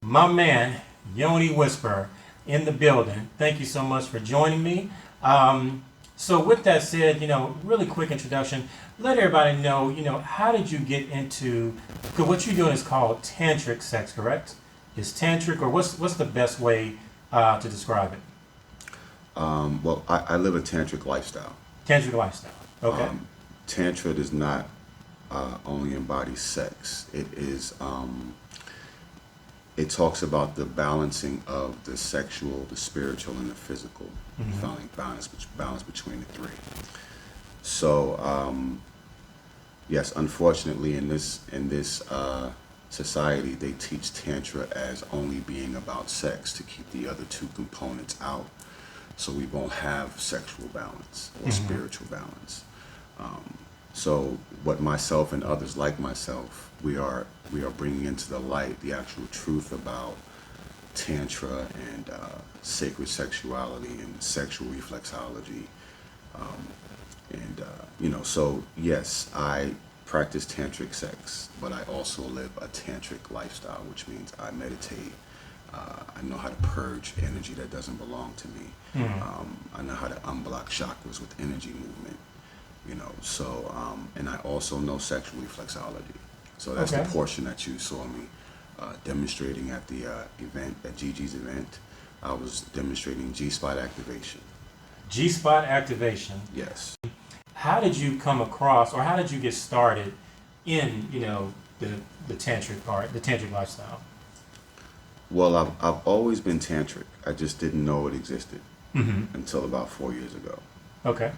my man, Yoni Whisperer, in the building. Thank you so much for joining me. So with that said, really quick introduction. Let everybody know, how did you get into, because what you're doing is called Tantric Sex, correct? Is Tantric, or what's the best way to describe it? Well, I live a tantric lifestyle. Tantric lifestyle. Okay. Tantra does not only embody sex. It talks about the balancing of the sexual, the spiritual, and the physical, finding balance between the three. So, yes, unfortunately, in this society, they teach Tantra as only being about sex to keep the other two components out, so we won't have sexual balance or spiritual balance. So what myself and others like myself, we are bringing into the light the actual truth about Tantra and sacred sexuality and sexual reflexology. So yes, I practice Tantric Sex, but I also live a Tantric lifestyle, which means I meditate. I know how to purge energy that doesn't belong to me. I know how to unblock chakras with energy movement. And I also know sexual reflexology. So that's the portion that you saw me demonstrating at the event, at Gigi's event. I was demonstrating G-spot activation. G-spot activation. Yes. How did you come across, or how did you get started in, the tantric part, the tantric lifestyle? Well, I've always been tantric. I just didn't know it existed until about 4 years ago. Okay.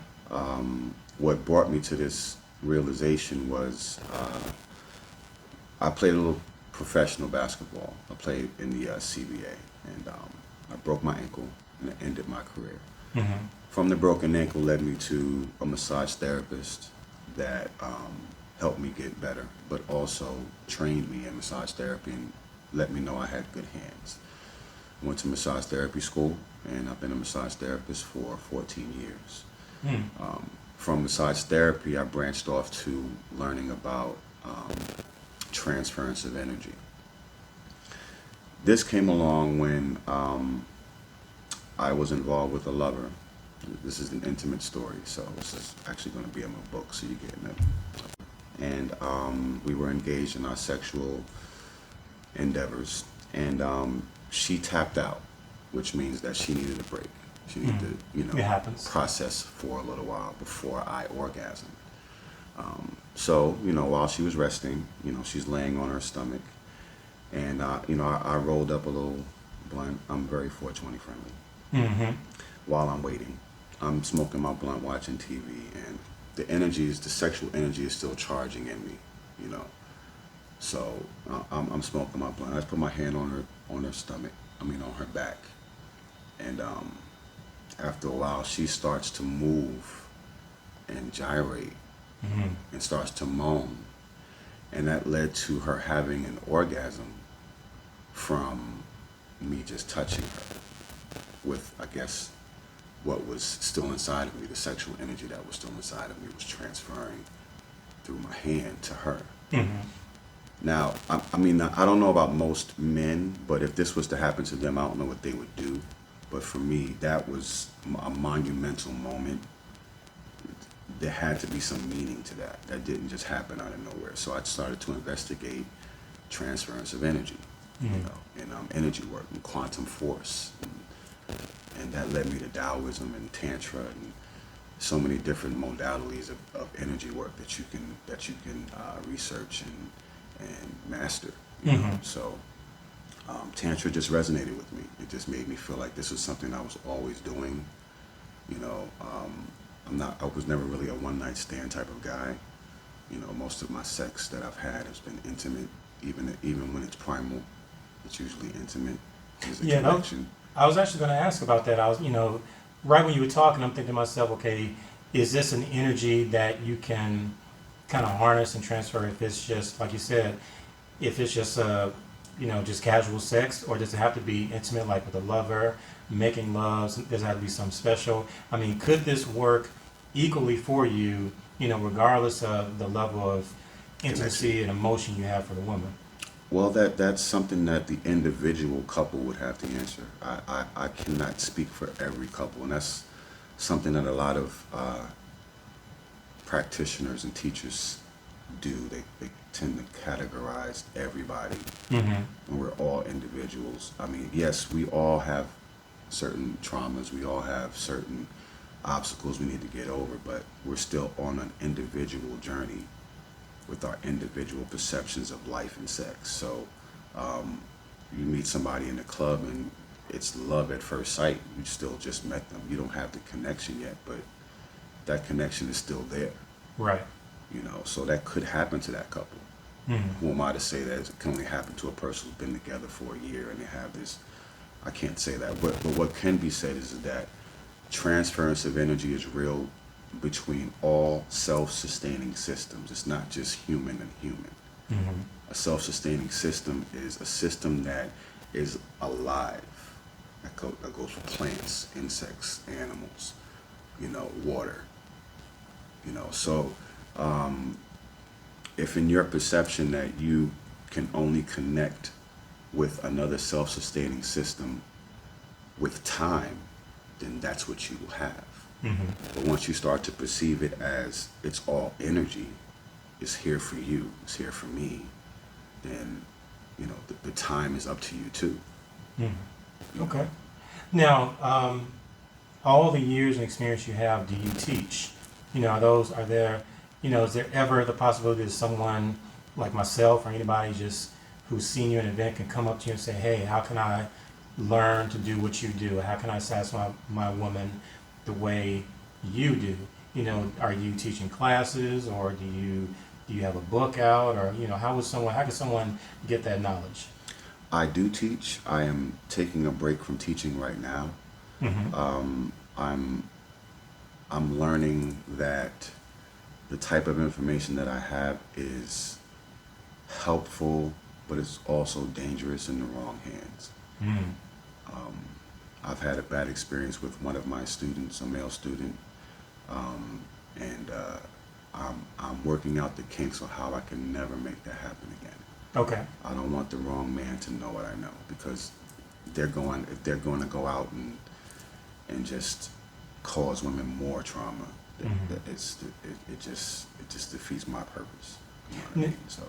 What brought me to this realization was I played a little professional basketball. I played in the CBA, and I broke my ankle, and it ended my career. From the broken ankle led me to a massage therapist that helped me get better, but also trained me in massage therapy and let me know I had good hands. I went to massage therapy school, and I've been a massage therapist for 14 years. From massage therapy, I branched off to learning about transference of energy. This came along when I was involved with a lover. This is an intimate story, so this is actually going to be in my book, so you get it. And we were engaged in our sexual endeavors, and she tapped out, which means that she needed a break. She needed to, It happens. process for a little while before I orgasmed. So, while she was resting, she's laying on her stomach, and I rolled up a little blunt. I'm very 420 friendly. While I'm waiting, I'm smoking my blunt, watching TV, and the sexual energy is still charging in me, So I'm smoking my blunt. I just put my hand on her stomach. On her back, and after a while, she starts to move and gyrate and starts to moan, and that led to her having an orgasm from me just touching her with, I guess, what was still inside of me, the sexual energy that was still inside of me was transferring through my hand to her. Now, I don't know about most men, but if this was to happen to them, I don't know what they would do. But for me, that was a monumental moment. There had to be some meaning to that. That didn't just happen out of nowhere. So I started to investigate transference of energy, and energy work and quantum force. And that led me to Taoism and Tantra and so many different modalities of energy work that you can research and master. So Tantra just resonated with me. It just made me feel like this was something I was always doing. I was never really a one-night stand type of guy. Most of my sex that I've had has been intimate, even when it's primal. It's usually intimate. There's a connection. I was actually going to ask about that. I was, right when you were talking, I'm thinking to myself, okay, is this an energy that you can kind of harness and transfer if it's just, like you said, if it's just, just casual sex, or does it have to be intimate, like with a lover, making love? Does it have to be something special? Could this work equally for you, regardless of the level of intimacy and emotion you have for the woman? Well, that's something that the individual couple would have to answer. I cannot speak for every couple, and that's something that a lot of practitioners and teachers do. They tend to categorize everybody, Mm-hmm. and we're all individuals. I mean, yes, we all have certain traumas, we all have certain obstacles we need to get over, but we're still on an individual journey with our individual perceptions of life and sex. So you meet somebody in the club and it's love at first sight. You still just met them. You don't have the connection yet, but that connection is still there. Right. You know, so that could happen to that couple. Mm-hmm. Who am I to say that it can only happen to a person who's been together for a year and they have this? I can't say that. But what can be said is that transference of energy is real between all self-sustaining systems. It's not just human and human. Mm-hmm. A self-sustaining system is a system that is alive. That goes for plants, insects, animals, water. So if in your perception that you can only connect with another self-sustaining system with time, then that's what you will have. Mm-hmm. But once you start to perceive it as it's all energy, it's here for you, it's here for me, then the time is up to you too. Mm-hmm. Okay. Now, all the years and experience you have, do you teach? Are there, is there ever the possibility that someone like myself or anybody just who's seen you in an event can come up to you and say, hey, how can I learn to do what you do? How can I satisfy my woman the way you do? Are you teaching classes, or do you have a book out, or how can someone get that knowledge? I do teach. I am taking a break from teaching right now. Mm-hmm. I'm learning that the type of information that I have is helpful, but it's also dangerous in the wrong hands. Mm-hmm. I've had a bad experience with one of my students, a male student, and I'm working out the kinks on how I can never make that happen again. Okay. I don't want the wrong man to know what I know, because if they're going to go out and just cause women more trauma, Mm-hmm. it just defeats my purpose. You know what I mean? So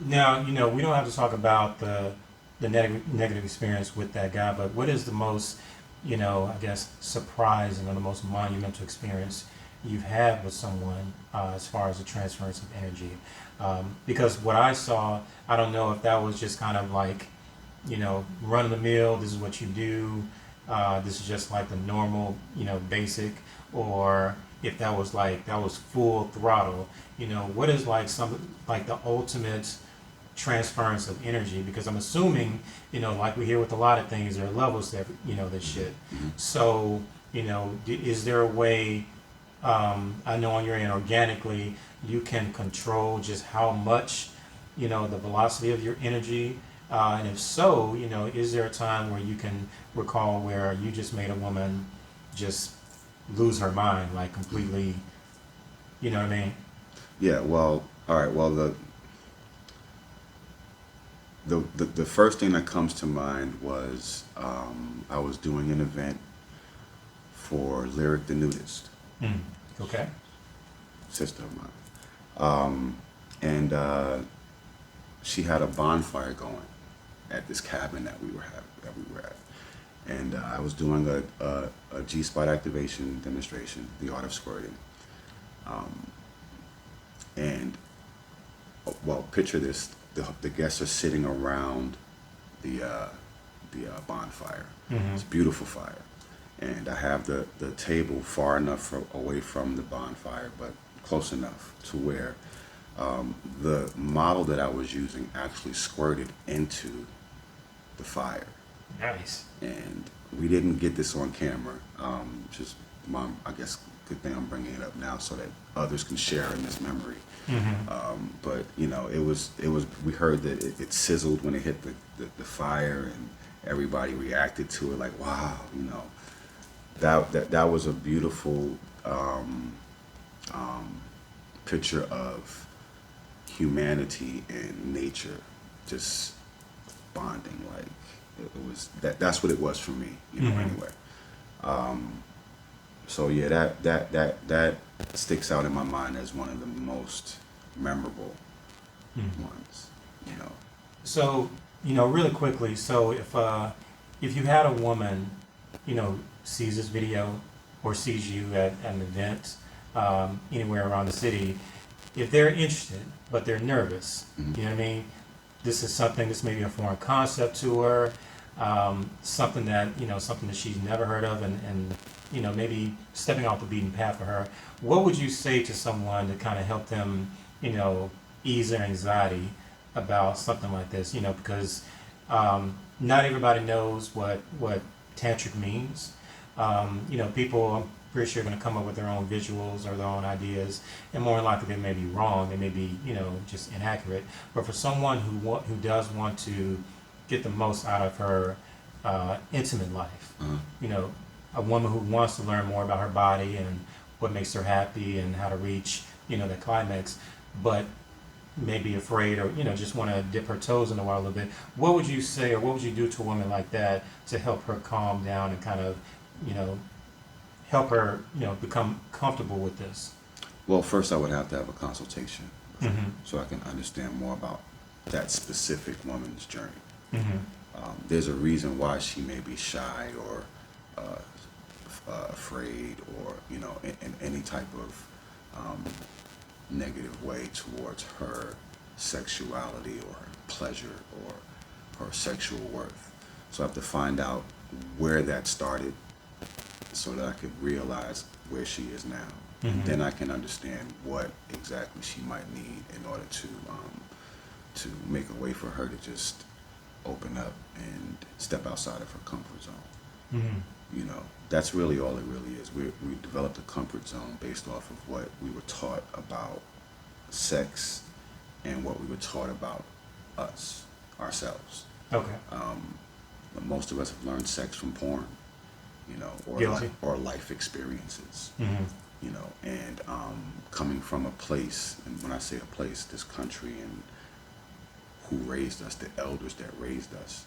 Now, we don't have to talk about the negative experience with that guy, but what is the most, I guess, surprising or the most monumental experience you've had with someone as far as the transference of energy? Because what I saw, I don't know if that was just kind of like, run of the mill, this is what you do, this is just like the normal, basic, or if that was full throttle. What is like the ultimate transference of energy? Because I'm assuming, like we hear with a lot of things, there are levels to this shit. mm-hmm. So, is there a way, I know on your end organically, you can control just how much, the velocity of your energy, and if so, is there a time where you can recall where you just made a woman just lose her mind, like completely, you know what I mean? Yeah, well, all right. Well, the first thing that comes to mind was I was doing an event for Lyric the Nudist, Mm. Okay. sister of mine, and she had a bonfire going at this cabin that we were at, and I was doing a G-spot activation demonstration, the art of squirting, and well, picture this: the guests are sitting around the bonfire. Mm-hmm. It's a beautiful fire, and I have the table far enough away from the bonfire, but close enough to where the model that I was using actually squirted into the fire. Nice. And we didn't get this on camera. Just mom, I guess good thing I'm bringing it up now so that others can share in this memory. Mm-hmm. But it was. We heard that it sizzled when it hit the fire, and everybody reacted to it like, wow, that was a beautiful picture of humanity and nature just bonding. Like it was that's what it was for me, you know. Anyway, so yeah, that sticks out in my mind as one of the most memorable ones, you know. So, really quickly, so if you had a woman, sees this video or sees you at an event anywhere around the city, if they're interested but they're nervous, you know what I mean? This is something, this may be a foreign concept to her, something that she's never heard of, and maybe stepping off the beaten path for her. What would you say to someone to kind of help them, ease their anxiety about something like this? Because not everybody knows what tantric means. People, I'm pretty sure, are going to come up with their own visuals or their own ideas, and more than likely they may be wrong. They may be, just inaccurate. But for someone who does want to get the most out of her intimate life, a woman who wants to learn more about her body and what makes her happy and how to reach, the climax, but may be afraid or just want to dip her toes in the water a little bit. What would you say, or what would you do to a woman like that to help her calm down and kind of help her become comfortable with this? Well, first I would have to have a consultation so I can understand more about that specific woman's journey. There's a reason why she may be shy or afraid, or in any type of negative way towards her sexuality or her pleasure or her sexual worth. So I have to find out where that started so that I could realize where she is now. And then I can understand what exactly she might need in order to make a way for her to just open up and step outside of her comfort zone. That's really all it really is. We developed a comfort zone based off of what we were taught about sex and what we were taught about ourselves. Okay. Most of us have learned sex from porn, or life experiences, and coming from a place, and when I say a place, this country and who raised us, the elders that raised us,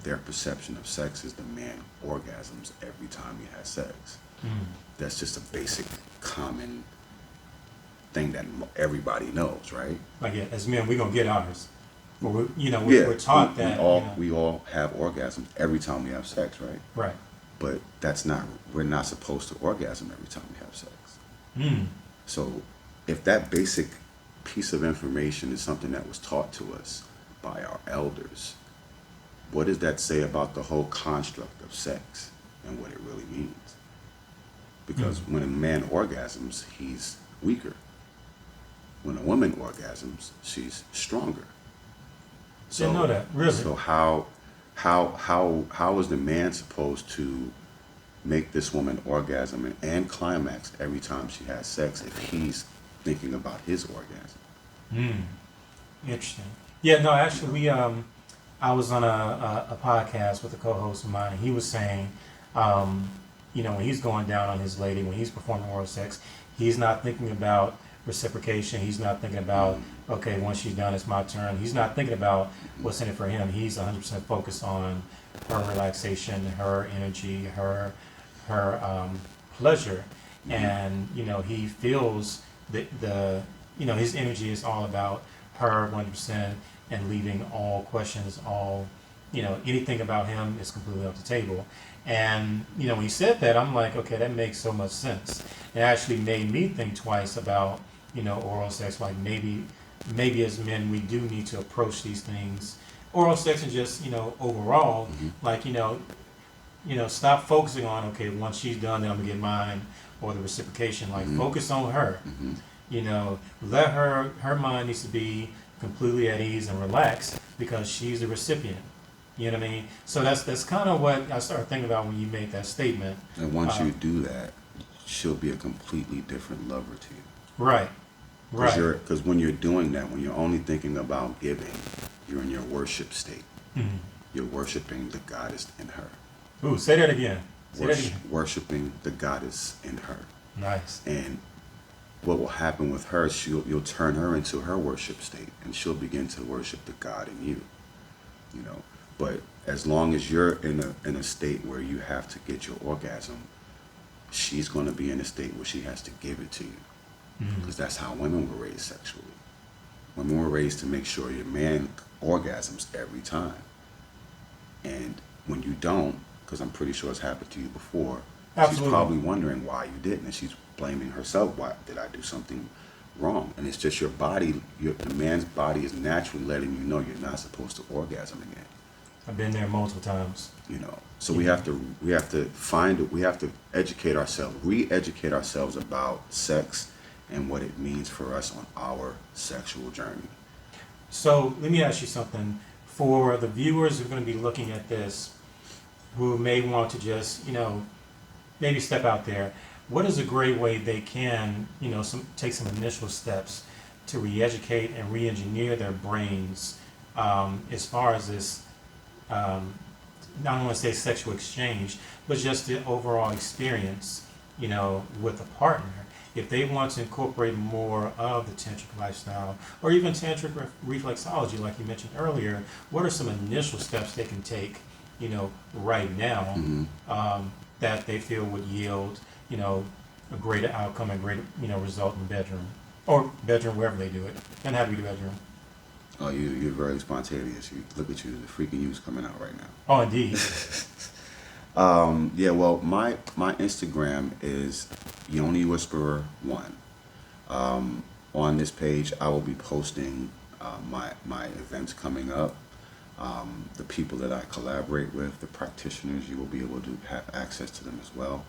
their perception of sex is the man orgasms every time he has sex. That's just a basic common thing that everybody knows, right? Like, yeah, as men, we're gonna get ours. But we're taught that we all have orgasms every time we have sex, right? Right. But we're not supposed to orgasm every time we have sex. So if that basic piece of information is something that was taught to us by our elders, what does that say about the whole construct of sex and what it really means? Because when a man orgasms, he's weaker. When a woman orgasms, she's stronger. So, didn't know that. Really? So how is the man supposed to make this woman orgasm and climax every time she has sex if he's thinking about his orgasm? Interesting. Yeah, no, actually, I was on a podcast with a co-host of mine, and he was saying, when he's going down on his lady, when he's performing oral sex, he's not thinking about reciprocation. He's not thinking about, okay, once she's done, it's my turn. He's not thinking about what's in it for him. He's 100% focused on her relaxation, her energy, her pleasure, and he feels the his energy is all about her 100%, and leaving all questions, all anything about him is completely off the table. And when he said that, I'm like, okay, that makes so much sense. It actually made me think twice about oral sex. Like maybe as men we do need to approach these things, oral sex, and just overall, like stop focusing on, okay, once she's done, then I'm gonna get mine, or the reciprocation. Like focus on her. Let her mind needs to be completely at ease and relaxed because she's the recipient. You know what I mean? So that's kind of what I started thinking about when you made that statement. And once you do that, she'll be a completely different lover to you. Right. Because when you're doing that, when you're only thinking about giving, you're in your worship state. You're worshiping the goddess in her. Ooh, say that again. Worshiping the goddess in her. Nice. And what will happen with her, you'll turn her into her worship state, and she'll begin to worship the God in you. you know. But as long as you're in a state where you have to get your orgasm, she's going to be in a state where she has to give it to you, because that's how women were raised sexually. Women were raised to make sure your man orgasms every time, and when you don't, because I'm pretty sure it's happened to you before, Absolutely. she's probably wondering why you didn't, and she's blaming herself. Why did I do something wrong? And it's just your body. The man's body is naturally letting you know you're not supposed to orgasm again. I've been there multiple times. You know, so we have to educate ourselves, re-educate ourselves about sex and what it means for us on our sexual journey. So let me ask you something. For the viewers who are going to be looking at this, who may want to just, maybe step out there, what is a great way they can, take some initial steps to re-educate and re-engineer their brains as far as this, not only say sexual exchange, but just the overall experience, with a partner. If they want to incorporate more of the tantric lifestyle, or even tantric reflexology, like you mentioned earlier, what are some initial steps they can take, right now, that they feel would yield, a greater outcome, a greater, result in the bedroom, or bedroom wherever they do it, and have to be the bedroom. Oh, you're very spontaneous. You look at you, the freaking you's coming out right now. Oh, indeed. Yeah, well, my Instagram is Yoni Whisperer 1. On this page, I will be posting my events coming up, the people that I collaborate with, the practitioners. You will be able to have access to them as well.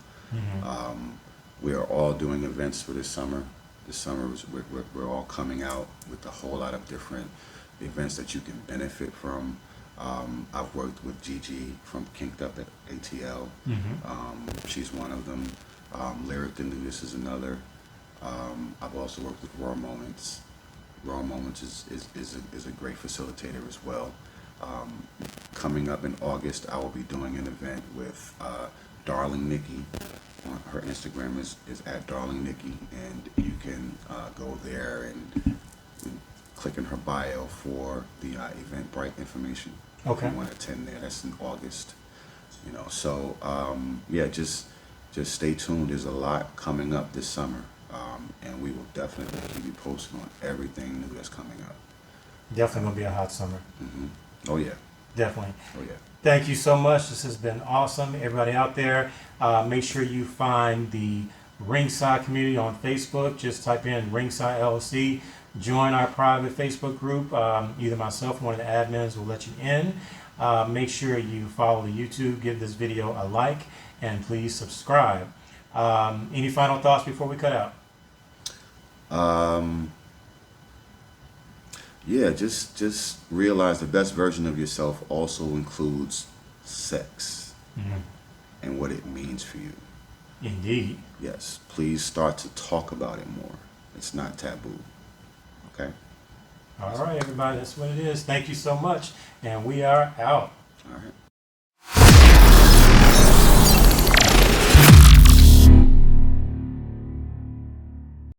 We are all doing events for this summer. This summer, we're all coming out with a whole lot of different events that you can benefit from. I've worked with Gigi from Kinked Up at ATL. She's one of them. Lyric the Nudist is another. I've also worked with Raw Moments. Raw Moments is a great facilitator as well. Coming up in August, I will be doing an event with Darling Nikki. Her Instagram is at Darling Nikki, and you can go there and click in her bio for the Eventbrite information. Okay. If you want to attend there, that's in August. So yeah, just stay tuned. There's a lot coming up this summer, and we will definitely keep you posted on everything new that's coming up. Definitely going to be a hot summer. Oh yeah. Definitely. Oh yeah. Thank you so much. This has been awesome. Everybody out there, make sure you find the Ringside community on Facebook. Just type in Ringside LLC. Join our private Facebook group. Either myself or one of the admins will let you in. Make sure you follow the YouTube, give this video a like, and please subscribe. Any final thoughts before we cut out? Yeah, just realize the best version of yourself also includes sex and what it means for you. Indeed. Yes, please start to talk about it more. It's not taboo. Okay? All right, everybody, that's what it is. Thank you so much, and we are out. All right.